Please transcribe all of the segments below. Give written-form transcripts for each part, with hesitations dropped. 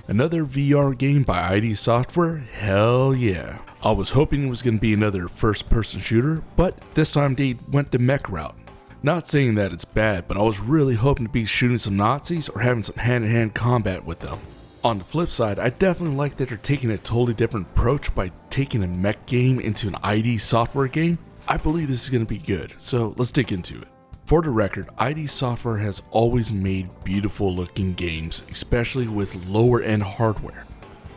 Another VR game by ID Software? Hell yeah. I was hoping it was going to be another first-person shooter, but this time they went the mech route. Not saying that it's bad, but I was really hoping to be shooting some Nazis or having some hand-to-hand combat with them. On the flip side, I definitely like that they're taking a totally different approach by taking a mech game into an ID Software game. I believe this is going to be good, so let's dig into it. For the record, ID Software has always made beautiful looking games, especially with lower end hardware.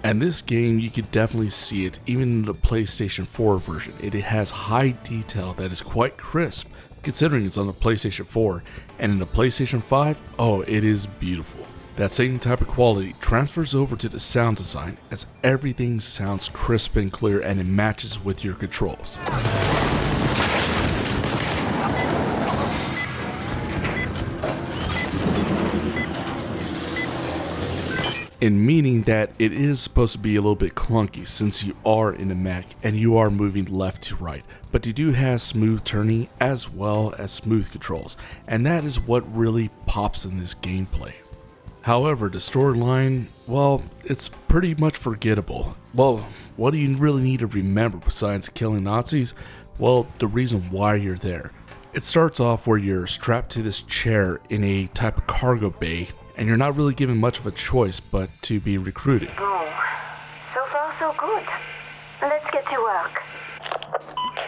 And this game, you can definitely see it even in the PlayStation 4 version. It has high detail that is quite crisp, considering it's on the PlayStation 4, and in the PlayStation 5, oh, it is beautiful. That same type of quality transfers over to the sound design, as everything sounds crisp and clear and it matches with your controls. In meaning that it is supposed to be a little bit clunky since you are in a mech and you are moving left to right, but you do have smooth turning as well as smooth controls, and that is what really pops in this gameplay. However, the storyline, well, it's pretty much forgettable. Well, what do you really need to remember besides killing Nazis? Well, the reason why you're there. It starts off where you're strapped to this chair in a type of cargo bay, and you're not really given much of a choice but to be recruited. Oh, so far so good. Let's get to work.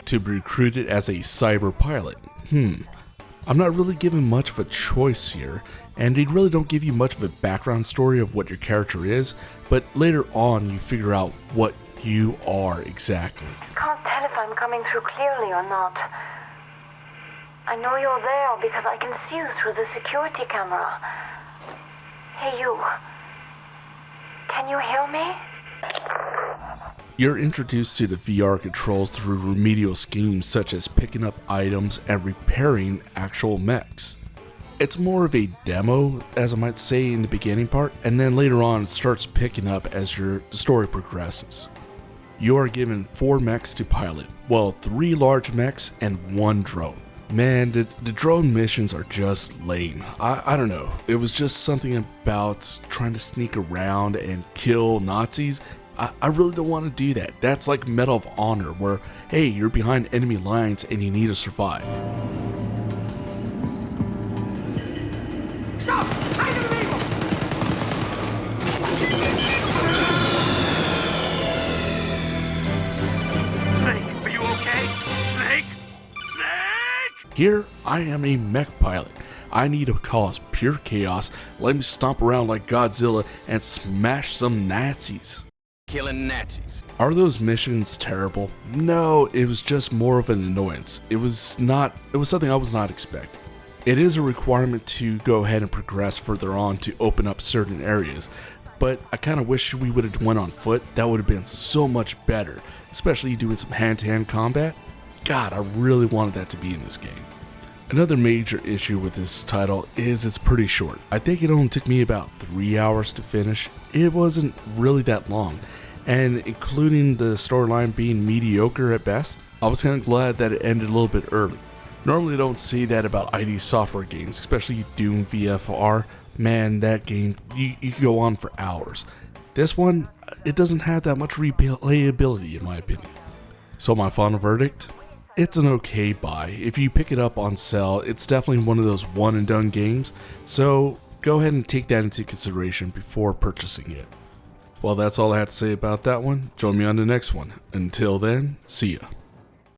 To be recruited as a Cyberpilot. I'm not really given much of a choice here, and they really don't give you much of a background story of what your character is, but later on you figure out what you are exactly. Can't tell if I'm coming through clearly or not. I know you're there because I can see you through the security camera. Hey you, can you hear me? You're introduced to the VR controls through remedial schemes such as picking up items and repairing actual mechs. It's more of a demo, as I might say in the beginning part, and then later on it starts picking up as your story progresses. You are given 4 mechs to pilot, well 3 large mechs and 1 drone. Man, the drone missions are just lame. I don't know. It was just something about trying to sneak around and kill Nazis. I really don't want to do that. That's like Medal of Honor, where, hey, you're behind enemy lines and you need to survive. Stop! Keine Bewegung! Snake, are you okay? Snake? Snake! Here, I am a mech pilot. I need to cause pure chaos, let me stomp around like Godzilla and smash some Nazis. Killing Nazis. Are those missions terrible? No, it was just more of an annoyance. It was something I was not expecting. It is a requirement to go ahead and progress further on to open up certain areas, but I kind of wish we would have went on foot. That would have been so much better, especially doing some hand-to-hand combat. God, I really wanted that to be in this game. Another major issue with this title is it's pretty short. I think it only took me about 3 hours to finish. It wasn't really that long, and including the storyline being mediocre at best, I was kind of glad that it ended a little bit early. Normally I don't see that about ID Software games, especially Doom VFR. Man, that game, you could go on for hours. This one, it doesn't have that much replayability in my opinion. So my final verdict? It's an okay buy. If you pick it up on sale, it's definitely one of those one and done games, so go ahead and take that into consideration before purchasing it. Well, that's all I have to say about that one. Join me on the next one. Until then, see ya.